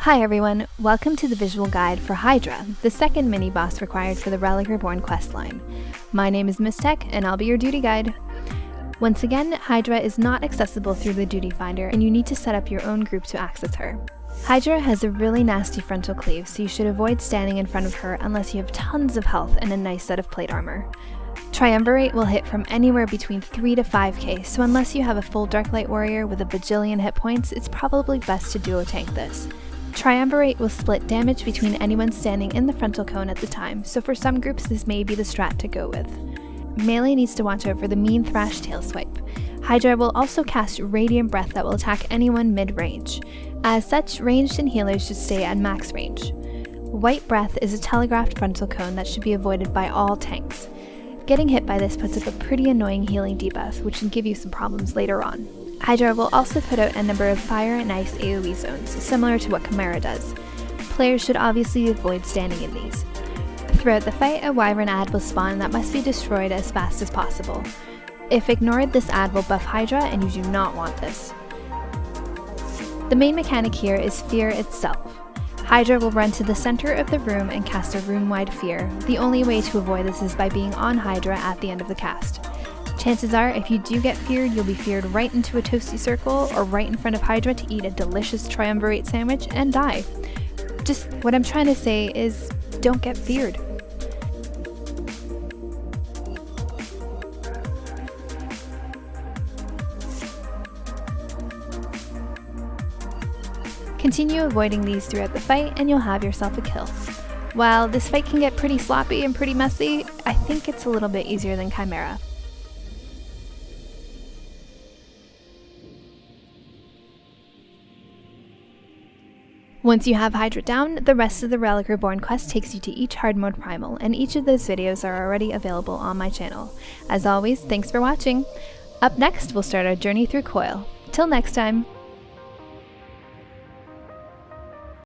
Hi everyone, welcome to the visual guide for Hydra, the second mini-boss required for the Relic Reborn questline. My name is Miss Tech, and I'll be your duty guide. Once again, Hydra is not accessible through the duty finder, and you need to set up your own group to access her. Hydra has a really nasty frontal cleave, so you should avoid standing in front of her unless you have tons of health and a nice set of plate armor. Triumvirate will hit from anywhere between 3 to 5k, so unless you have a full Darklight warrior with a bajillion hit points, it's probably best to duo tank this. Triumvirate will split damage between anyone standing in the frontal cone at the time, so for some groups this may be the strat to go with. Melee needs to watch out for the mean Thrash tail swipe. Hydra will also cast Radiant Breath that will attack anyone mid-range. As such, ranged and healers should stay at max range. White Breath is a telegraphed frontal cone that should be avoided by all tanks. Getting hit by this puts up a pretty annoying healing debuff, which can give you some problems later on. Hydra will also put out a number of fire and ice AoE zones, similar to what Chimera does. Players should obviously avoid standing in these. Throughout the fight, a Wyvern ad will spawn that must be destroyed as fast as possible. If ignored, this ad will buff Hydra, and you do not want this. The main mechanic here is Fear itself. Hydra will run to the center of the room and cast a room-wide Fear. The only way to avoid this is by being on Hydra at the end of the cast. Chances are, if you do get feared, you'll be feared right into a toasty circle or right in front of Hydra to eat a delicious Triumvirate sandwich and die. Just what I'm trying to say is, don't get feared. Continue avoiding these throughout the fight and you'll have yourself a kill. While this fight can get pretty sloppy and pretty messy, I think it's a little bit easier than Chimera. Once you have Hydra down, the rest of the Relic Reborn quest takes you to each hard mode primal, and each of those videos are already available on my channel. As always, thanks for watching! Up next, we'll start our journey through Coil. Till next time!